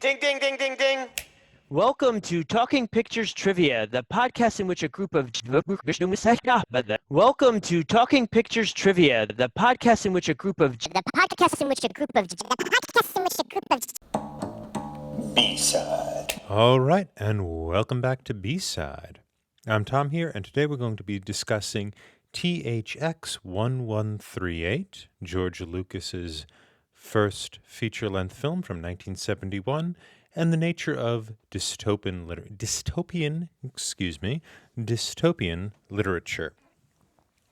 Ding, ding, ding, ding, ding. Welcome to Talking Pictures Trivia, the podcast in which a group of Welcome to Talking Pictures Trivia, the podcast in which a group of B-side. All right, and welcome back to B-side. I'm Tom here, and today we're going to be discussing THX 1138, George Lucas's first feature-length film from 1971, and the nature of dystopian literature.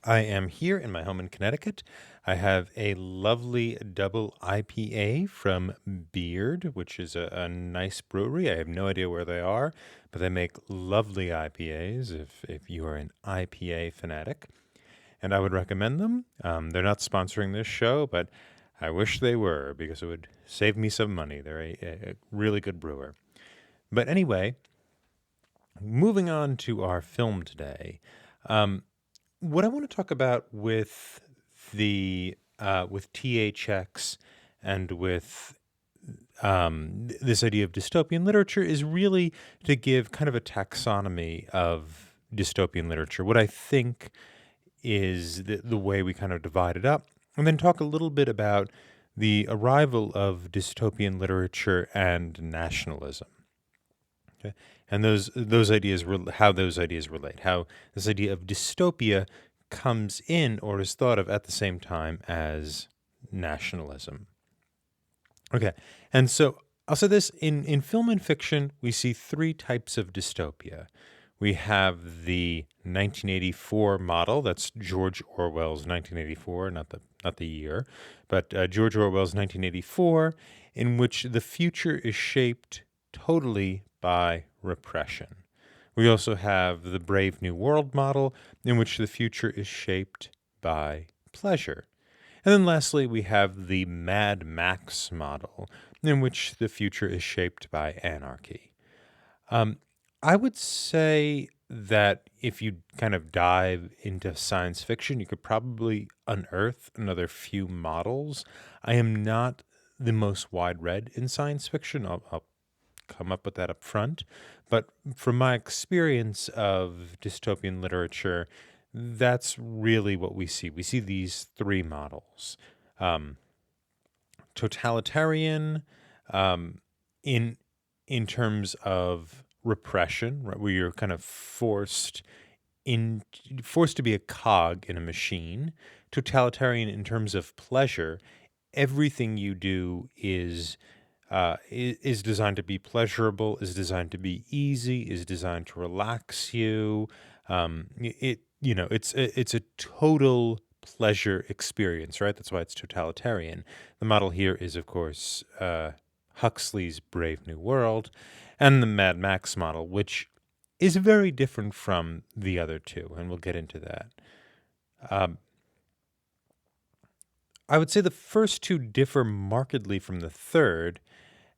I am here in my home in Connecticut. I have a lovely double IPA from Beard, which is a nice brewery. I have no idea where they are, but they make lovely IPAs if you are an IPA fanatic. And I would recommend them. They're not sponsoring this show, but I wish they were because it would save me some money. They're a really good brewer. But anyway, moving on to our film today. What I want to talk about with THX and with this idea of dystopian literature is really to give kind of a taxonomy of dystopian literature, what I think is the way we kind of divide it up, and then talk a little bit about the arrival of dystopian literature and nationalism. Okay? And those ideas, how those ideas relate, how this idea of dystopia comes in or is thought of at the same time as nationalism. Okay, and so I'll say this, in film and fiction, we see three types of dystopia. We have the 1984 model, that's George Orwell's 1984, not the year, but George Orwell's 1984, in which the future is shaped totally by repression. We also have the Brave New World model, in which the future is shaped by pleasure. And then lastly, we have the Mad Max model, in which the future is shaped by anarchy. I would say that if you kind of dive into science fiction, you could probably unearth another few models. I am not the most wide-read in science fiction. I'll come up with that up front. But from my experience of dystopian literature, that's really what we see. We see these three models. Totalitarian in terms of repression, right, where you're kind of forced to be a cog in a machine. Totalitarian in terms of pleasure. Everything you do is designed to be pleasurable, is designed to be easy, is designed to relax you. It's a total pleasure experience, right? That's why it's totalitarian. The model here is, of course, Huxley's Brave New World, and the Mad Max model, which is very different from the other two, and we'll get into that. I would say the first two differ markedly from the third,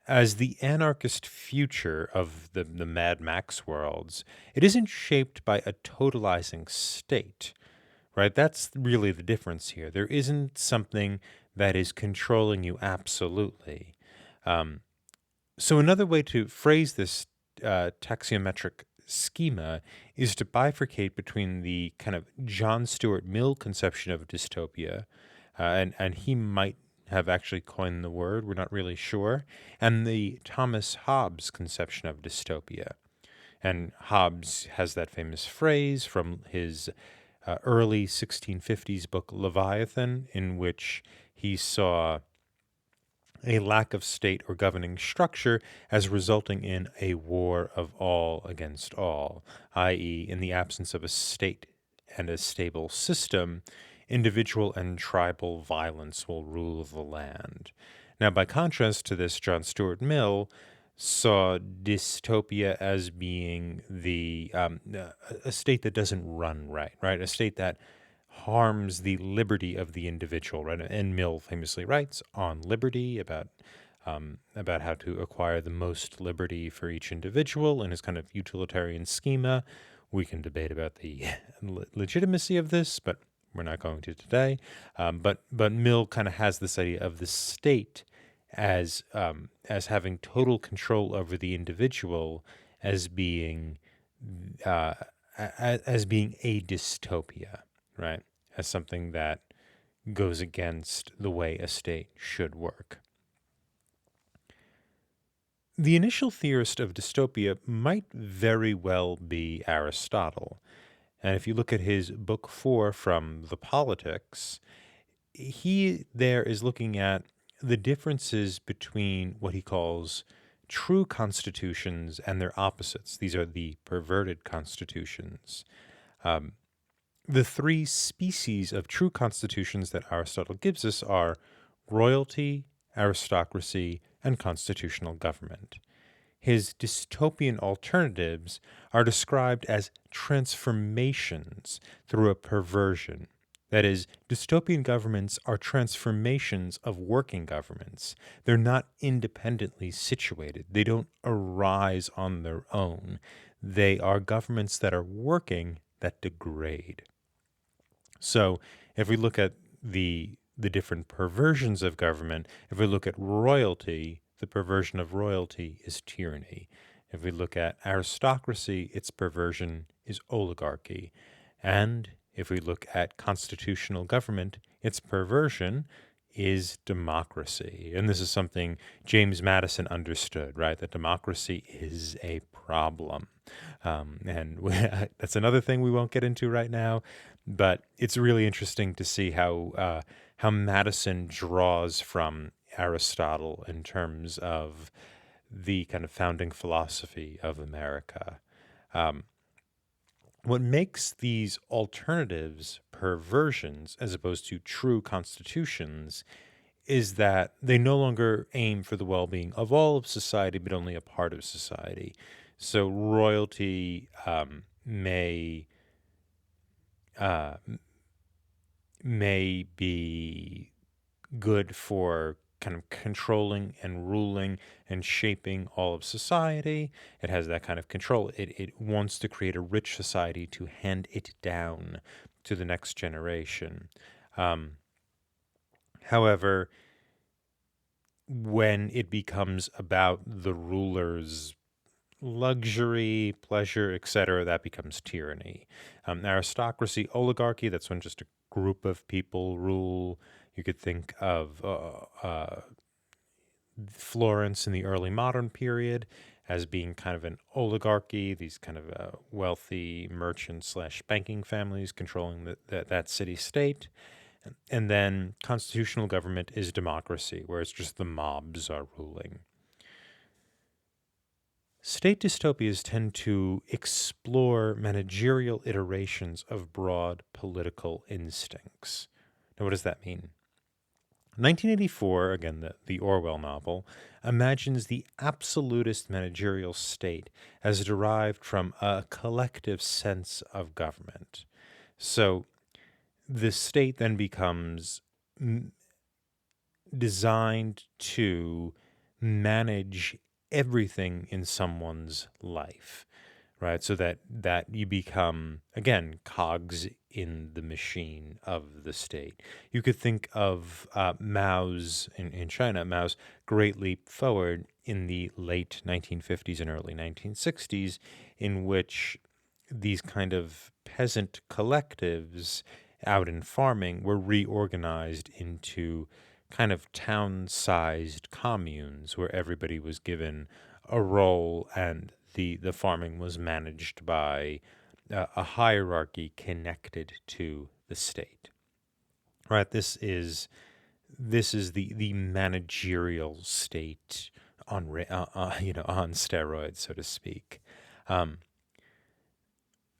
as the anarchist future of the Mad Max worlds, it isn't shaped by a totalizing state, right? That's really the difference here. There isn't something that is controlling you absolutely. So another way to phrase this taxiometric schema is to bifurcate between the kind of John Stuart Mill conception of dystopia, and he might have actually coined the word, we're not really sure, and the Thomas Hobbes conception of dystopia. And Hobbes has that famous phrase from his early 1650s book Leviathan, in which he saw a lack of state or governing structure as resulting in a war of all against all, i.e., in the absence of a state and a stable system, individual and tribal violence will rule the land. Now, by contrast to this, John Stuart Mill saw dystopia as being a state that doesn't run right? A state that harms the liberty of the individual, right? And Mill famously writes on liberty about how to acquire the most liberty for each individual in his kind of utilitarian schema. We can debate about the legitimacy of this, but we're not going to today. But Mill kind of has this idea of the state as having total control over the individual as being uh, as being a dystopia, right? As something that goes against the way a state should work. The initial theorist of dystopia might very well be Aristotle. And if you look at his book 4 from The Politics, he there is looking at the differences between what he calls true constitutions and their opposites. These are the perverted constitutions. The three species of true constitutions that Aristotle gives us are royalty, aristocracy, and constitutional government. His dystopian alternatives are described as transformations through a perversion. That is, dystopian governments are transformations of working governments. They're not independently situated, they don't arise on their own. They are governments that are working that degrade. So if we look at the different perversions of government, if we look at royalty, the perversion of royalty is tyranny. If we look at aristocracy, its perversion is oligarchy. And if we look at constitutional government, its perversion is democracy. And this is something James Madison understood, right? That democracy is a problem. That's another thing we won't get into right now, but it's really interesting to see how Madison draws from Aristotle in terms of the kind of founding philosophy of America. What makes these alternatives perversions as opposed to true constitutions is that they no longer aim for the well-being of all of society, but only a part of society. So royalty uh, may be good for kind of controlling and ruling and shaping all of society. It has that kind of control. It wants to create a rich society to hand it down to the next generation. However, when it becomes about the ruler's luxury, pleasure, etc., that becomes tyranny. Aristocracy, oligarchy, that's when just a group of people rule. You could think of Florence in the early modern period as being kind of an oligarchy, these kind of wealthy merchant / banking families controlling that city-state. And then constitutional government is democracy, where it's just the mobs are ruling. State dystopias tend to explore managerial iterations of broad political instincts. Now, what does that mean? 1984, again, the Orwell novel, imagines the absolutist managerial state as derived from a collective sense of government. So the state then becomes designed to manage everything in someone's life, right? So that you become, again, cogs in the machine of the state. You could think of Mao's, in China, Mao's Great Leap Forward in the late 1950s and early 1960s, in which these kind of peasant collectives out in farming were reorganized into kind of town-sized communes where everybody was given a role and the farming was managed by a hierarchy connected to the state. Right? This is the managerial state on on steroids, so to speak.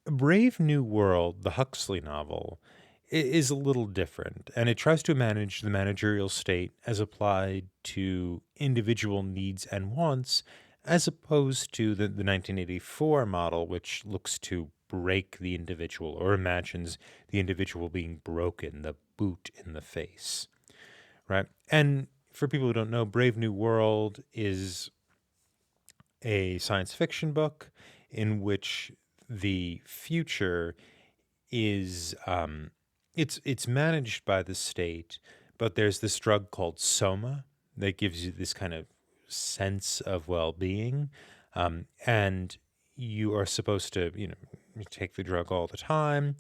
Brave New World, the Huxley novel, is a little different, and it tries to manage the managerial state as applied to individual needs and wants, as opposed to the 1984 model, which looks to break the individual or imagines the individual being broken, the boot in the face, right? And for people who don't know, Brave New World is a science fiction book in which the future is it's managed by the state, but there's this drug called soma that gives you this kind of sense of well-being, and you are supposed to, take the drug all the time.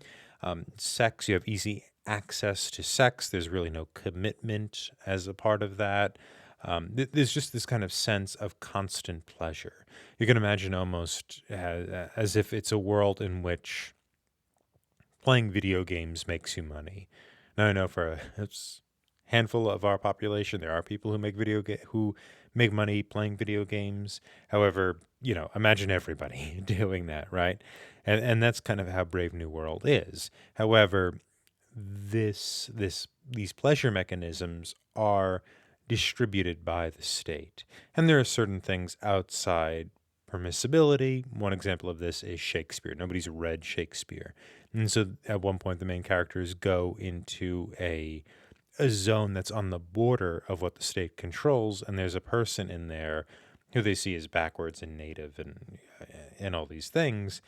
Sex, you have easy access to sex. There's really no commitment as a part of that. There's just this kind of sense of constant pleasure. You can imagine almost as if it's a world in which playing video games makes you money. Now I know for a handful of our population, there are people who who make money playing video games. However, imagine everybody doing that, right? And that's kind of how Brave New World is. However, these pleasure mechanisms are distributed by the state, and there are certain things outside permissibility. One example of this is Shakespeare. Nobody's read Shakespeare, and so at one point the main characters go into a zone that's on the border of what the state controls, and there's a person in there who they see as backwards and native and all these things,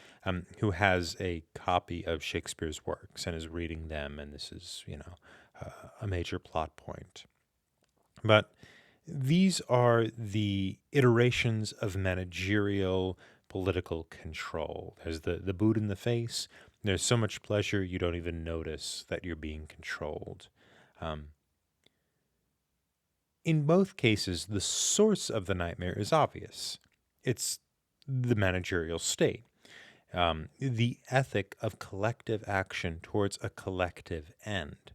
who has a copy of Shakespeare's works and is reading them, and this is a major plot point. But these are the iterations of managerial political control. There's the boot in the face. There's so much pleasure you don't even notice that you're being controlled. In both cases, the source of the nightmare is obvious. It's the managerial state, the ethic of collective action towards a collective end,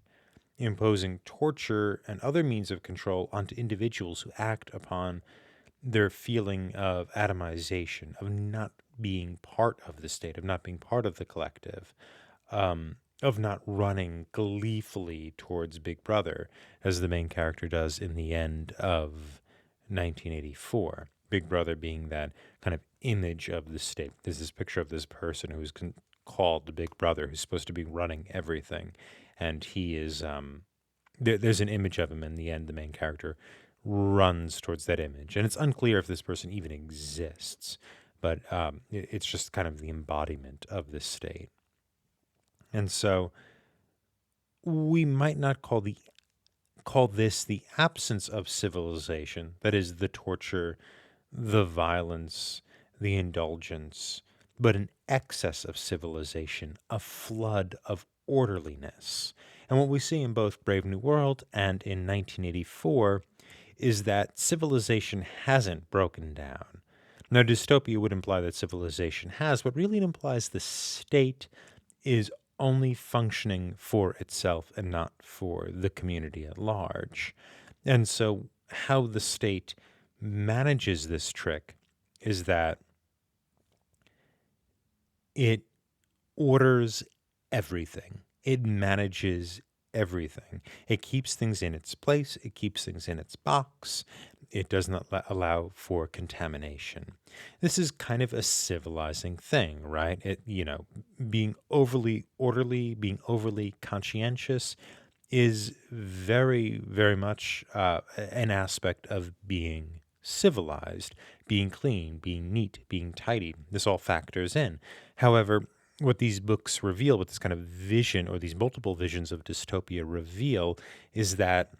imposing torture and other means of control onto individuals who act upon their feeling of atomization, of not being part of the state, of not being part of the collective, of not running gleefully towards Big Brother, as the main character does in the end of 1984. Big Brother being that kind of image of the state. There's this picture of this person who's called the Big Brother, who's supposed to be running everything, and he is. There's an image of him in the end. The main character runs towards that image, and it's unclear if this person even exists, but it's just kind of the embodiment of this state. And so we might not call this the absence of civilization, that is the torture, the violence, the indulgence, but an excess of civilization, a flood of orderliness. And what we see in both Brave New World and in 1984 is that civilization hasn't broken down. Now, dystopia would imply that civilization has, but really it implies the state is only functioning for itself and not for the community at large. And so how the state manages this trick is that it orders everything. It manages everything. It keeps things in its place. It keeps things in its box. It does not allow for contamination. This is kind of a civilizing thing, right? Being overly orderly, being overly conscientious is very, very much an aspect of being civilized, being clean, being neat, being tidy. This all factors in. However, what these books reveal, what this kind of vision or these multiple visions of dystopia reveal, is that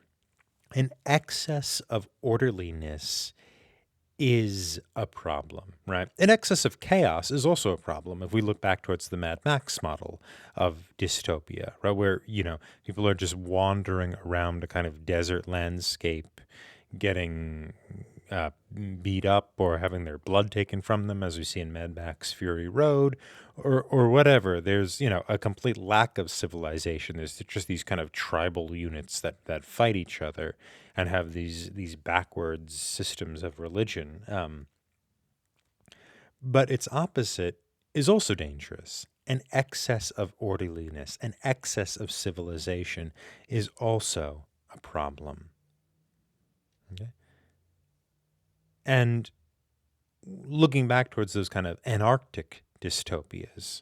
an excess of orderliness is a problem, right? An excess of chaos is also a problem. If we look back towards the Mad Max model of dystopia, right, where, people are just wandering around a kind of desert landscape, getting beat up or having their blood taken from them, as we see in Mad Max Fury Road, or whatever. There's a complete lack of civilization. There's just these kind of tribal units that fight each other and have these backwards systems of religion. But its opposite is also dangerous. An excess of orderliness, an excess of civilization is also a problem. Okay. And looking back towards those kind of anarchic dystopias,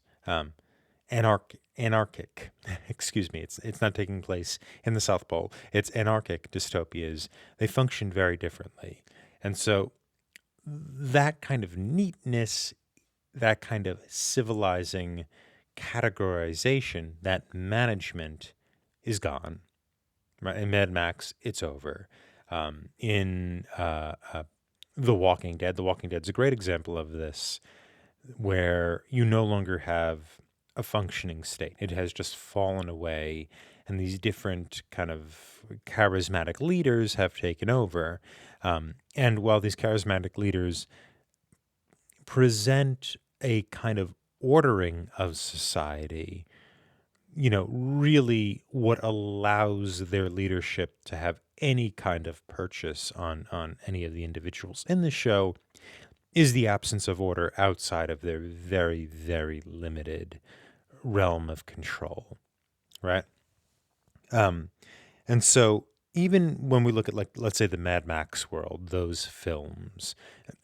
anarchic, excuse me, it's not taking place in the South Pole. It's anarchic dystopias. They function very differently. And so that kind of neatness, that kind of civilizing categorization, that management is gone. Right? In Mad Max, it's over. In The Walking Dead. The Walking Dead's a great example of this, where you no longer have a functioning state. It has just fallen away, and these different kind of charismatic leaders have taken over. And while these charismatic leaders present a kind of ordering of society, really what allows their leadership to have any kind of purchase on any of the individuals in the show is the absence of order outside of their very, very limited realm of control, right? And so even when we look at, like, let's say the Mad Max world, those films,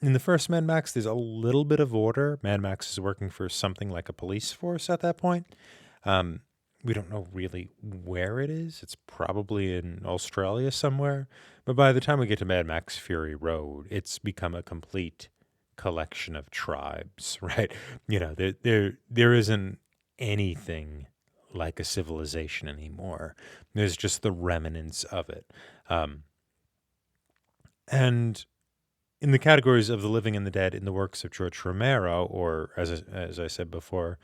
in the first Mad Max, there's a little bit of order. Mad Max is working for something like a police force at that point. We don't know really where it is. It's probably in Australia somewhere. But by the time we get to Mad Max Fury Road, it's become a complete collection of tribes, right? There isn't anything like a civilization anymore. There's just the remnants of it. And in the categories of the living and the dead in the works of George Romero, or as I said before,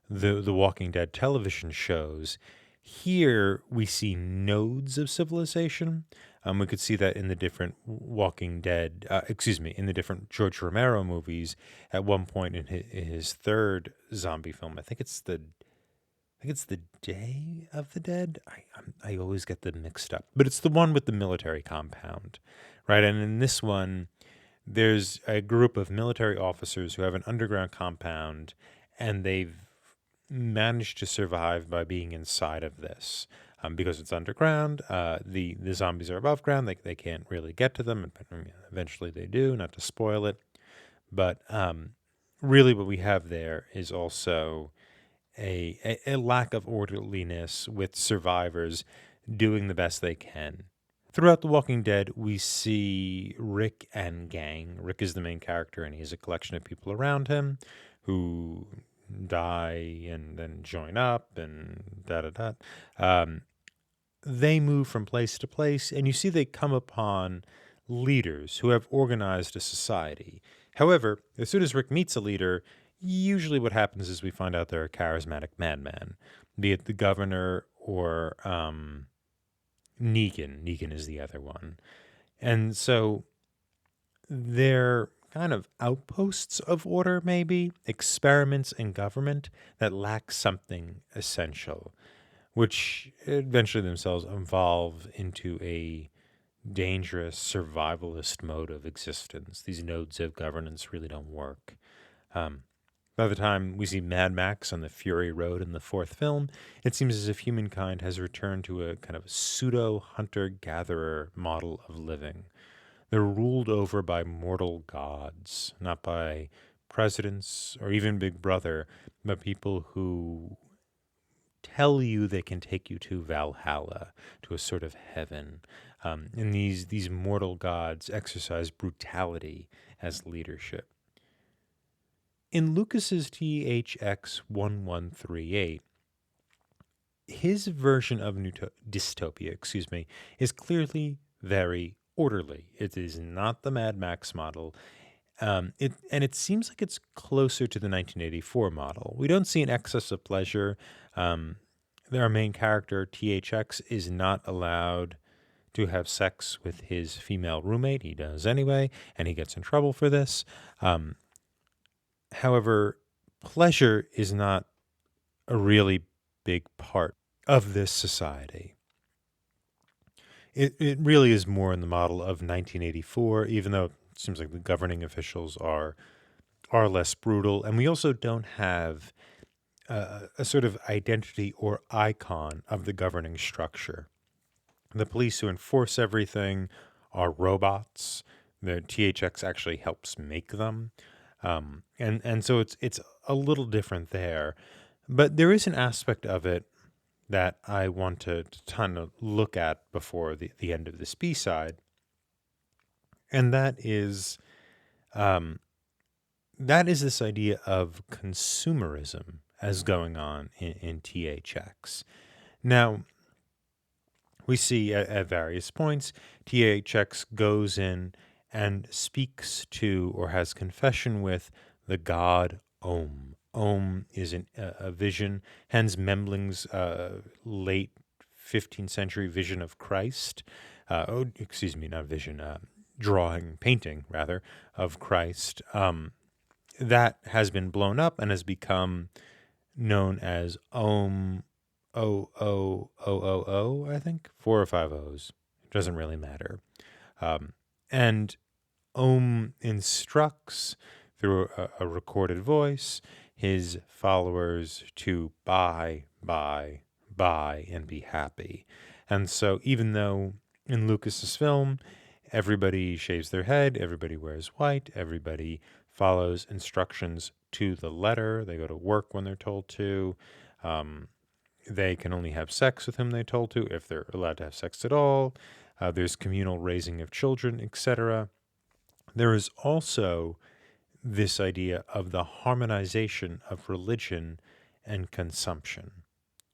the Walking Dead television shows, here we see nodes of civilization. We could see that in the different Walking Dead, in the different George Romero movies. At one point in his third zombie film, I think it's the Day of the Dead. I always get them mixed up, but it's the one with the military compound, right? And in this one, there's a group of military officers who have an underground compound, and they've managed to survive by being inside of this. Because it's underground, the zombies are above ground. They can't really get to them. Eventually they do, not to spoil it. But really what we have there is also a lack of orderliness with survivors doing the best they can. Throughout The Walking Dead, we see Rick and gang. Rick is the main character, and he has a collection of people around him who die and then join up and da-da-da. They move from place to place, and you see they come upon leaders who have organized a society. However, as soon as Rick meets a leader, usually what happens is we find out they're a charismatic madman, be it the governor or Negan. Negan is the other one. And so they're kind of outposts of order, maybe, experiments in government that lack something essential, which eventually themselves evolve into a dangerous survivalist mode of existence. These nodes of governance really don't work. By the time we see Mad Max on the Fury Road in the fourth film, it seems as if humankind has returned to a kind of pseudo hunter-gatherer model of living. They're ruled over by mortal gods, not by presidents or even Big Brother, but people who tell you they can take you to Valhalla, to a sort of heaven. And these mortal gods exercise brutality as leadership. In Lucas's THX 1138, his version of Dystopia, is clearly very orderly. It is not the Mad Max model. It seems like it's closer to the 1984 model. We don't see an excess of pleasure. Our main character, THX, is not allowed to have sex with his female roommate. He does anyway, and he gets in trouble for this. However, pleasure is not a really big part of this society. It really is more in the model of 1984, even though it seems like the governing officials are less brutal. And we also don't have a sort of identity or icon of the governing structure. The police who enforce everything are robots. The THX actually helps make them. And so it's a little different there. But there is an aspect of it that I want to kind of look at before the end of this B-side. And that is this idea of consumerism as going on in THX. Now, we see at various points, THX goes in and speaks to or has confession with the god Om. Om is a vision, Hans Memling's late 15th century vision of Christ. Excuse me, not vision, painting rather, of Christ. That has been blown up and has become known as Om O, I think. 4 or 5 O's. It doesn't really matter. And Om instructs through a recorded voice his followers to buy, and be happy. And so even though in Lucas's film, everybody shaves their head, everybody wears white, everybody follows instructions to the letter, they go to work when they're told to, they can only have sex with whom they're told to, if they're allowed to have sex at all, there's communal raising of children, etc. There is also this idea of the harmonization of religion and consumption,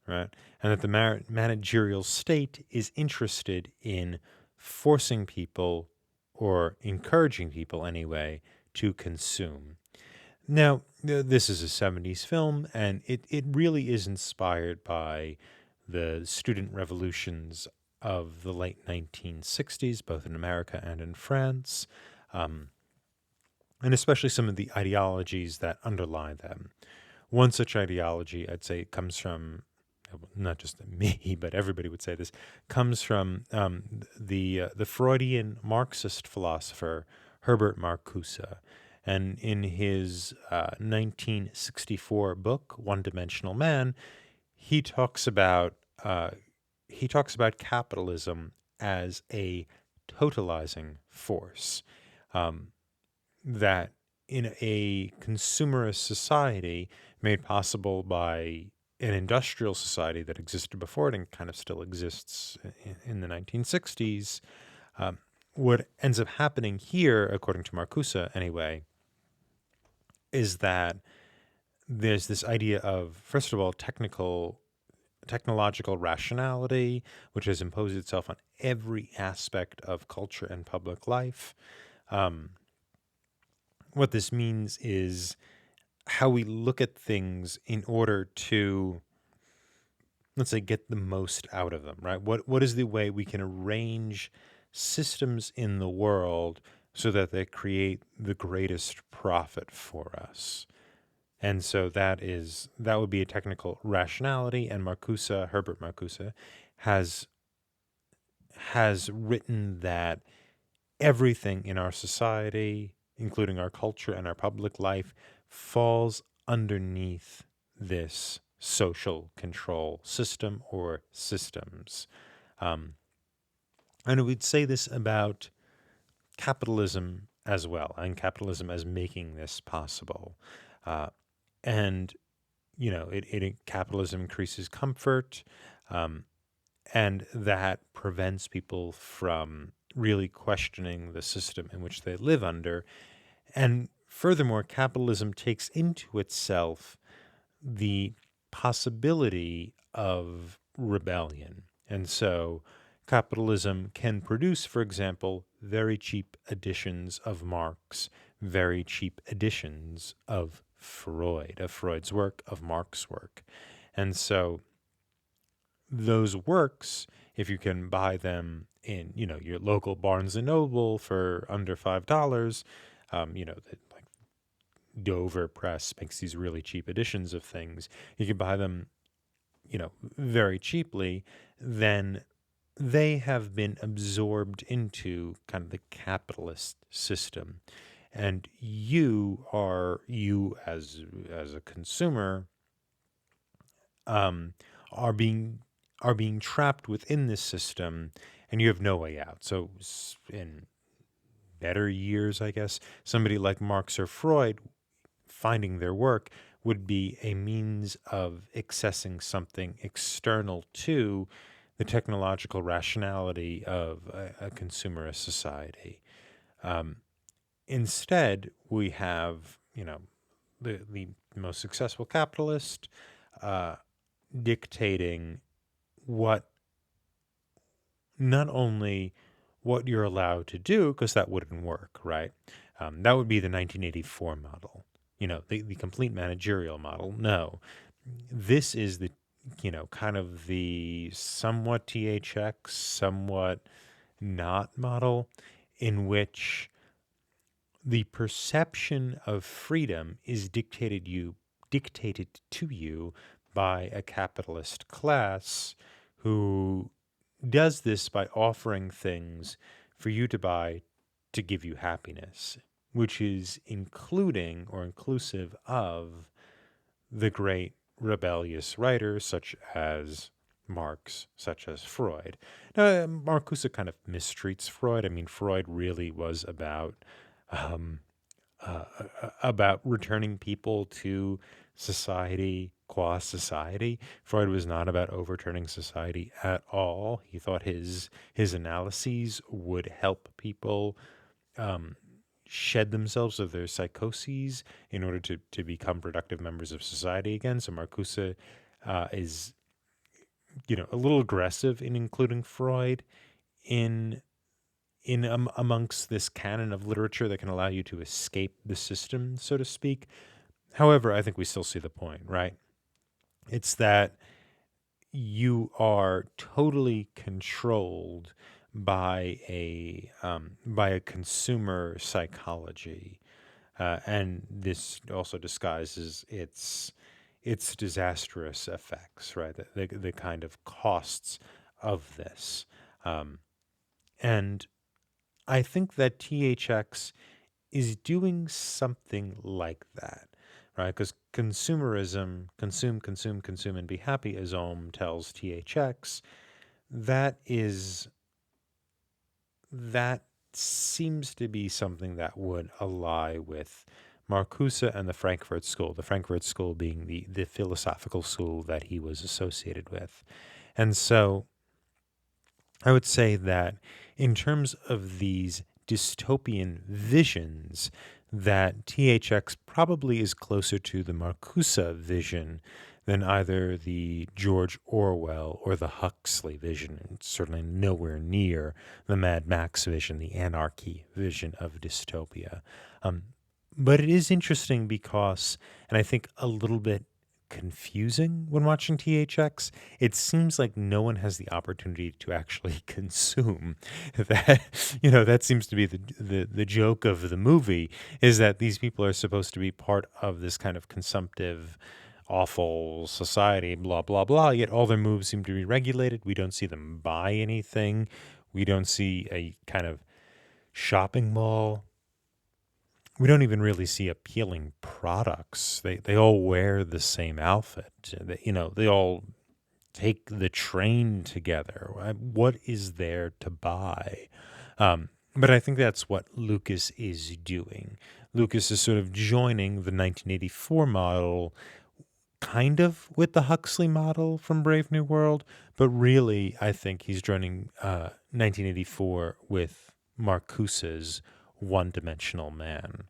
right? And that the managerial state is interested in forcing people, or encouraging people anyway, to consume. Now, this is a 70s film, and it really is inspired by the student revolutions of the late 1960s, both in America and in France, and especially some of the ideologies that underlie them. One such ideology, I'd say, comes from, not just me, but everybody would say this, comes from the Freudian Marxist philosopher Herbert Marcuse. And in his 1964 book, One Dimensional Man, he talks about capitalism as a totalizing force. That in a consumerist society made possible by an industrial society that existed before it and kind of still exists in the 1960s, what ends up happening here, according to Marcuse anyway, is that there's this idea of, first of all, technological rationality, which has imposed itself on every aspect of culture and public life. What this means is how we look at things in order to, let's say, get the most out of them, right? What is the way we can arrange systems in the world so that they create the greatest profit for us? And so that would be a technical rationality, and Herbert Marcuse, has written that everything in our society, including our culture and our public life, falls underneath this social control system or systems. And we'd say this about capitalism as well, and capitalism as making this possible. And, capitalism increases comfort, and that prevents people from really questioning the system in which they live under. And furthermore, capitalism takes into itself the possibility of rebellion. And so capitalism can produce, for example, very cheap editions of Marx, very cheap editions of Freud's work, of Marx's work. And so those works, if you can buy them in, your local Barnes and Noble for under $5, like Dover Press makes these really cheap editions of things. You can buy them, very cheaply. Then they have been absorbed into kind of the capitalist system, and you as a consumer, are being trapped within this system, and you have no way out. So in better years, I guess, somebody like Marx or Freud, finding their work would be a means of accessing something external to the technological rationality of a consumerist society. Instead, we have, the most successful capitalist dictating what not only what you're allowed to do, because that wouldn't work, right? That would be the 1984 model, the complete managerial model. No, this is the, kind of the somewhat THX, somewhat not model, in which the perception of freedom is dictated to you by a capitalist class who does this by offering things for you to buy to give you happiness, which is including or inclusive of the great rebellious writers such as Marx, such as Freud. Now, Marcuse kind of mistreats Freud. I mean, Freud really was um, about returning people to society qua society. Freud was not about overturning society at all. He thought his analyses would help people um, shed themselves of their psychoses in order to become productive members of society again. So Marcuse is, a little aggressive in including Freud in amongst this canon of literature that can allow you to escape the system, so to speak. However, I think we still see the point, right? It's that you are totally controlled by a consumer psychology, and this also disguises its disastrous effects, right? The kind of costs of this, and I think that THX is doing something like that, right? Because consumerism, consume, and be happy, as Ohm tells THX, that seems to be something that would ally with Marcuse and the Frankfurt School, the Frankfurt School being the philosophical school that he was associated with. And so I would say that in terms of these dystopian visions, that THX probably is closer to the Marcuse vision than either the George Orwell or the Huxley vision, and certainly nowhere near the Mad Max vision, the anarchy vision of dystopia. But it is interesting because, and I think a little bit confusing when watching THX, it seems like no one has the opportunity to actually consume that. That seems to be the joke of the movie, is that these people are supposed to be part of this kind of consumptive, awful society, blah blah blah, yet all their moves seem to be regulated. We don't see them buy anything. We don't see a kind of shopping mall. We don't even really see appealing products. They all wear the same outfit. They all take the train together. What is there to buy? But I think that's what Lucas is doing. Lucas is sort of joining the 1984 model, kind of with the Huxley model from Brave New World, but really I think he's joining 1984 with Marcuse's one-dimensional man.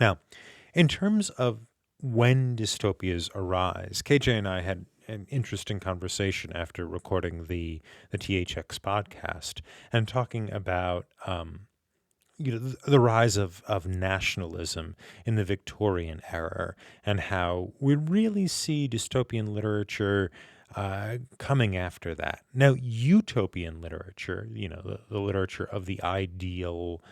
Now, in terms of when dystopias arise, KJ and I had an interesting conversation after recording the THX podcast and talking about the rise of nationalism in the Victorian era and how we really see dystopian literature coming after that. Now, utopian literature, the literature of the ideal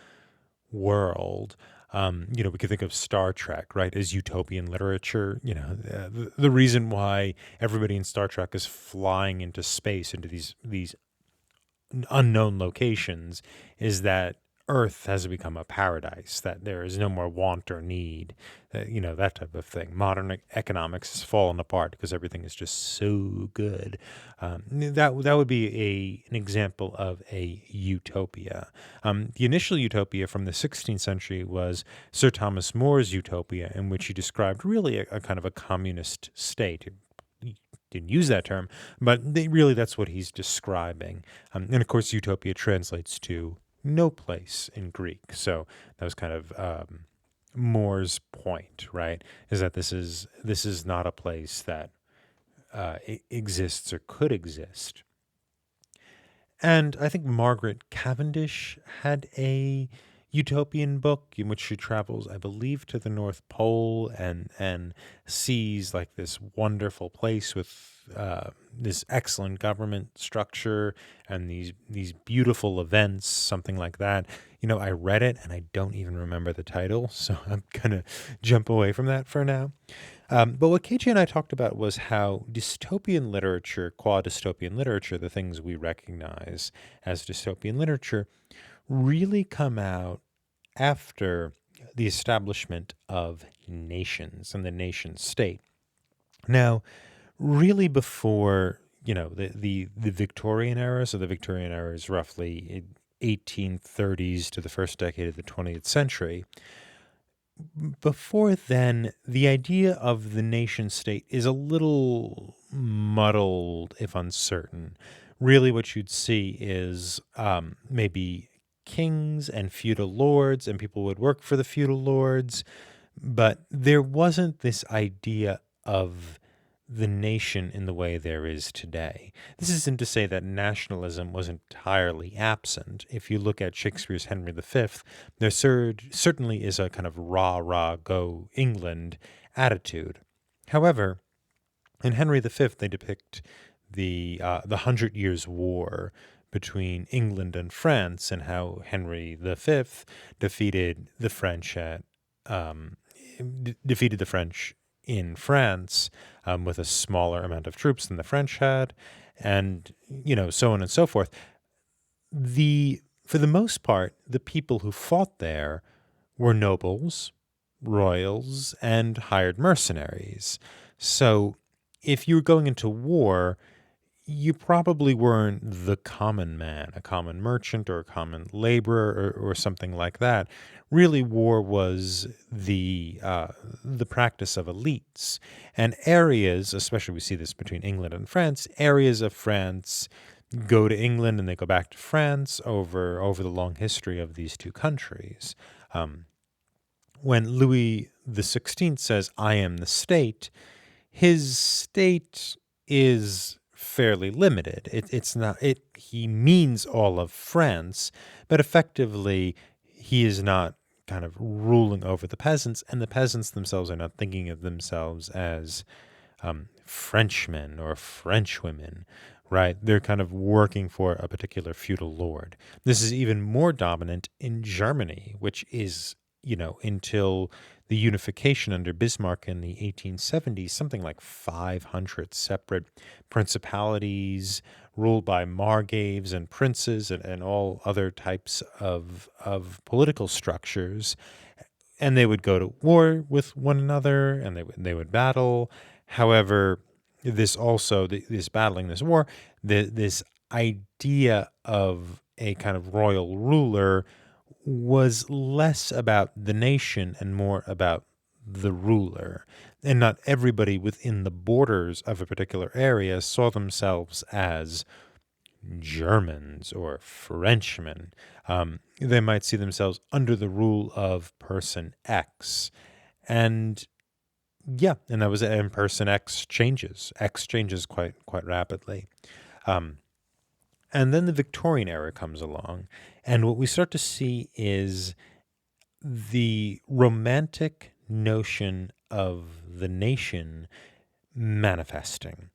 world. We could think of Star Trek, right, as utopian literature. The reason why everybody in Star Trek is flying into space, into these unknown locations, is that Earth has become a paradise, that there is no more want or need, that type of thing. Modern economics has fallen apart because everything is just so good. That would be an example of a utopia. The initial utopia from the 16th century was Sir Thomas More's Utopia, in which he described really a kind of a communist state. He didn't use that term, but that's what he's describing. And of course, utopia translates to no place in Greek. So that was kind of More's point, right? Is that this is not a place that exists or could exist. And I think Margaret Cavendish had a utopian book in which she travels, I believe, to the North Pole and sees like this wonderful place with this excellent government structure and these beautiful events, something like that. I read it and I don't even remember the title, so I'm gonna jump away from that for now. But what KJ and I talked about was how dystopian literature, qua dystopian literature, the things we recognize as dystopian literature, really come out after the establishment of nations and the nation state. Now, really before, the Victorian era, so the Victorian era is roughly 1830s to the first decade of the 20th century. Before then, the idea of the nation state is a little muddled, if uncertain. Really, what you'd see is maybe kings and feudal lords, and people would work for the feudal lords, but there wasn't this idea of the nation in the way there is today. This isn't to say that nationalism was entirely absent. If you look at Shakespeare's Henry V, there certainly is a kind of rah, rah, go England attitude. However, in Henry V, they depict the 100 Years' War between England and France and how Henry V defeated the French in France with a smaller amount of troops than the French had, and so on and so forth. For the most part, the people who fought there were nobles, royals, and hired mercenaries. So if you were going into war, you probably weren't the common man, a common merchant or a common laborer or something like that. Really, war was the practice of elites. And areas, especially we see this between England and France, areas of France go to England and they go back to France over the long history of these two countries. When Louis XVI says, "I am the state," his state is fairly limited. It's not. He means all of France, but effectively he is not kind of ruling over the peasants, and the peasants themselves are not thinking of themselves as Frenchmen or Frenchwomen, right? They're kind of working for a particular feudal lord. This is even more dominant in Germany, which is, until the unification under Bismarck in the 1870s, something like 500 separate principalities ruled by margraves and princes and all other types of political structures. And they would go to war with one another and they would battle. However, this battling, this war, this idea of a kind of royal ruler was less about the nation and more about the ruler. And not everybody within the borders of a particular area saw themselves as Germans or Frenchmen. They might see themselves under the rule of person X. And and person X changes. X changes quite rapidly. And then the Victorian era comes along, and what we start to see is the romantic notion of the nation manifesting.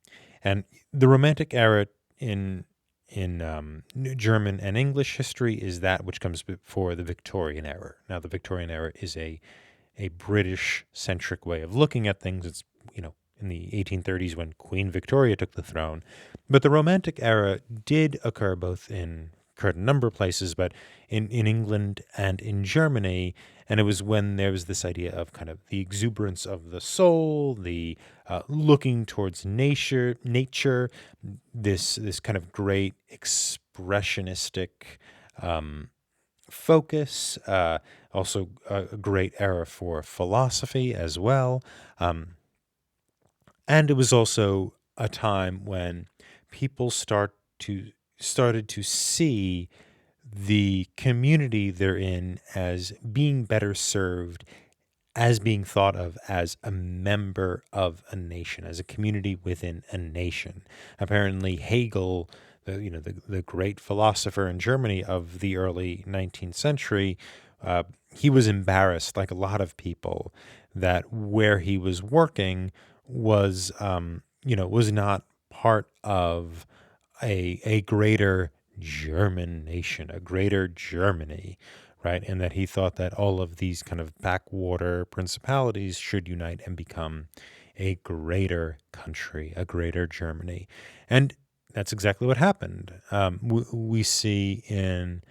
And the Romantic era in German and English history is that which comes before the Victorian era. Now, the Victorian era is a British-centric way of looking at things. It's, in the 1830s when Queen Victoria took the throne. But the Romantic era did occurred in a number of places, but in England and in Germany. And it was when there was this idea of kind of the exuberance of the soul, the looking towards nature, this kind of great expressionistic focus, also a great era for philosophy as well. And it was also a time when people started to see the community they're in as being better served, as being thought of as a member of a nation, as a community within a nation. Apparently, Hegel the great philosopher in Germany of the early 19th century, he was embarrassed, like a lot of people, that where he was working was, was not part of a greater German nation, a greater Germany, right? And that he thought that all of these kind of backwater principalities should unite and become a greater country, a greater Germany. And that's exactly what happened. We see in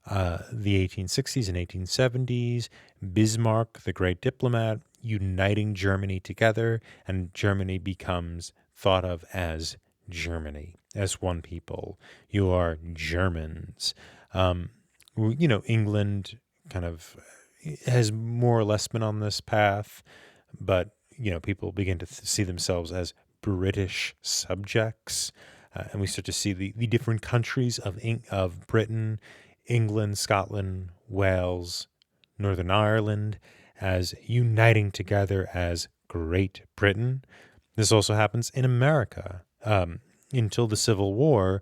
the 1860s and 1870s, Bismarck, the great diplomat, uniting Germany together, and Germany becomes thought of as Germany, as one people. You are Germans. England kind of has more or less been on this path, but people begin to see themselves as British subjects, and we start to see the different countries of Britain, England, Scotland, Wales, Northern Ireland as uniting together as Great Britain. This also happens in America. Until the Civil War,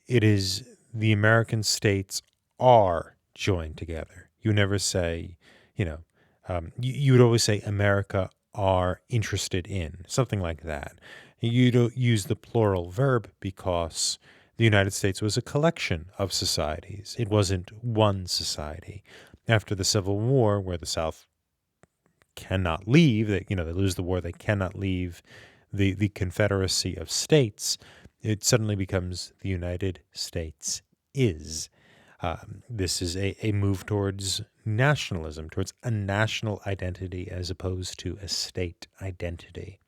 it is the American states are joined together. You never say, you would always say America are interested in, something like that. You don't use the plural verb because the United States was a collection of societies. It wasn't one society. After the Civil War, where the South cannot leave, they lose the war, they cannot leave the Confederacy of States, it suddenly becomes the United States is. This is a move towards nationalism, towards a national identity as opposed to a state identity.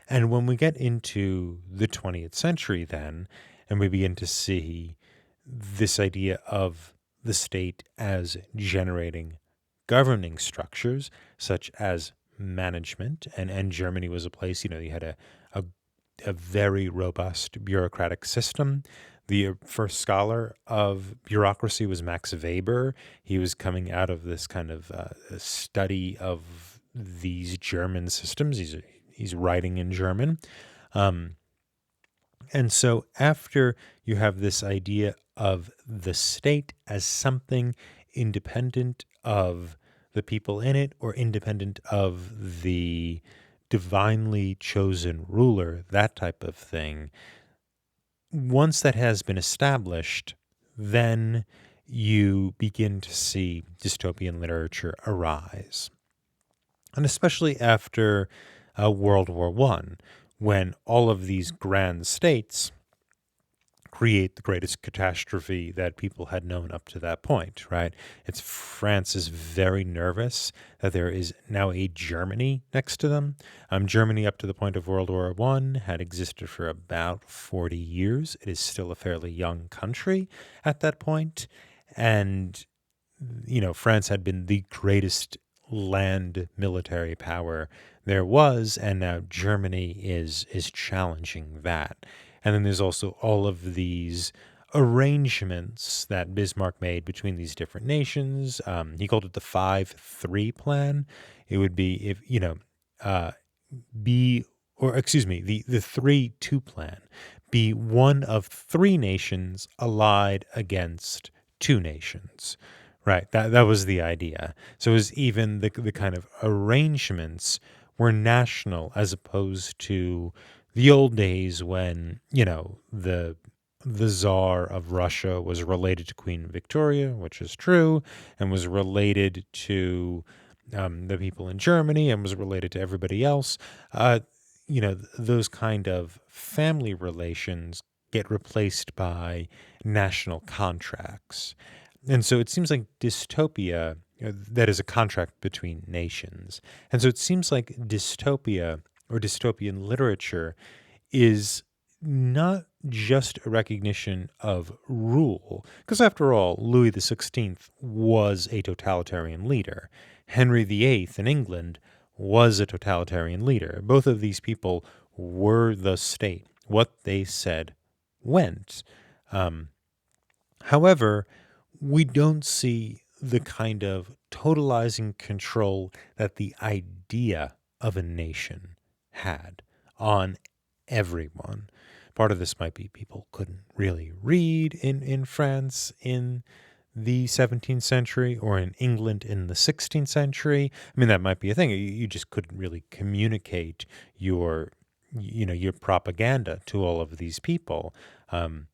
And when we get into the 20th century then, and we begin to see this idea of the state as generating governing structures, such as management, and Germany was a place, you had a very robust bureaucratic system. The first scholar of bureaucracy was Max Weber. He was coming out of this kind of study of these German systems. He's writing in German. And so after you have this idea of the state as something independent of the people in it or independent of the divinely chosen ruler, that type of thing, once that has been established, then you begin to see dystopian literature arise. And especially after World War I, when all of these grand states create the greatest catastrophe that people had known up to that point, right? France is very nervous that there is now a Germany next to them. Germany, up to the point of World War I, had existed for about 40 years. It is still a fairly young country at that point. And, France had been the greatest land military power there was, and now Germany is challenging that. And then there's also all of these arrangements that Bismarck made between these different nations. He called it the 5-3 plan. It would be the 3-2 plan. Be one of three nations allied against two nations. Right, that was the idea. So it was even the kind of arrangements were national as opposed to the old days when, the Tsar of Russia was related to Queen Victoria, which is true, and was related to the people in Germany and was related to everybody else. Those kind of family relations get replaced by national contracts. And so it seems like dystopia, that is a contract between nations. And so it seems like dystopia or dystopian literature is not just a recognition of rule, because after all, Louis XVI was a totalitarian leader. Henry VIII in England was a totalitarian leader. Both of these people were the state. What they said went. However, we don't see the kind of totalizing control that the idea of a nation had on everyone. Part of this might be people couldn't really read in France in the 17th century or in England in the 16th century. I mean, that might be a thing. You just couldn't really communicate your propaganda to all of these people. And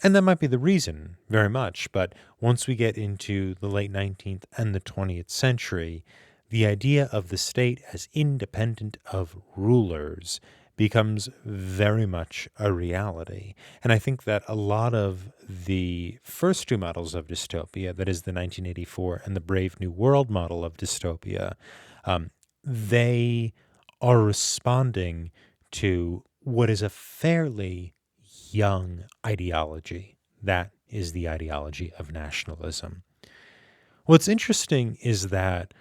that might be the reason very much. But once we get into the late 19th and the 20th century, the idea of the state as independent of rulers becomes very much a reality. And I think that a lot of the first two models of dystopia, that is the 1984 and the Brave New World model of dystopia, they are responding to what is a fairly young ideology. That is the ideology of nationalism. What's interesting is that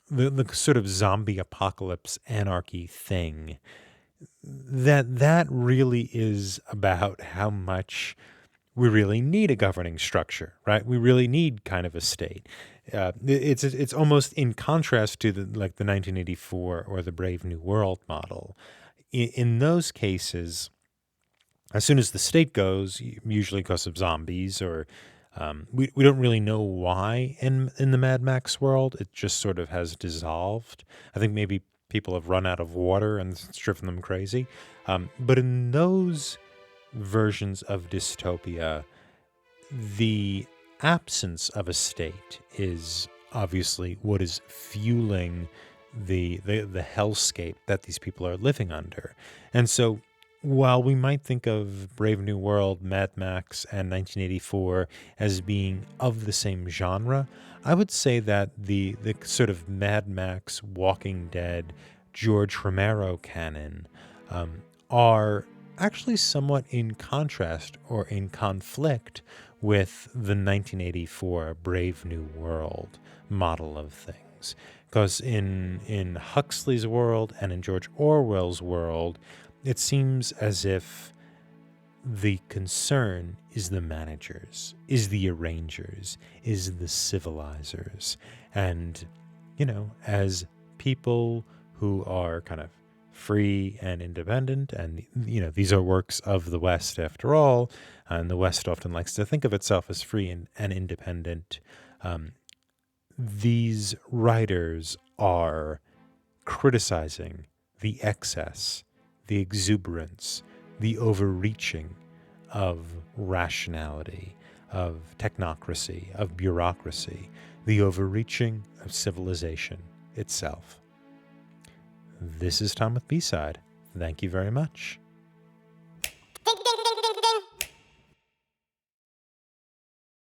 the sort of zombie apocalypse anarchy thing, that really is about how much we really need a governing structure, right? We really need kind of a state. It's almost in contrast to the 1984 or the Brave New World model. In those cases, as soon as the state goes, usually because of zombies or we don't really know why in the Mad Max world. It just sort of has dissolved. I think maybe people have run out of water and it's driven them crazy. But in those versions of dystopia, the absence of a state is obviously what is fueling the hellscape that these people are living under. And so while we might think of Brave New World, Mad Max, and 1984 as being of the same genre, I would say that the sort of Mad Max, Walking Dead, George Romero canon are actually somewhat in contrast or in conflict with the 1984 Brave New World model of things. Because in Huxley's world and in George Orwell's world, it seems as if the concern is the managers, is the arrangers, is the civilizers. And, as people who are kind of free and independent, and, these are works of the West after all, and the West often likes to think of itself as free and independent, these writers are criticizing the excess, the exuberance, the overreaching of rationality, of technocracy, of bureaucracy, the overreaching of civilization itself. This is Tom with B-Side. Thank you very much.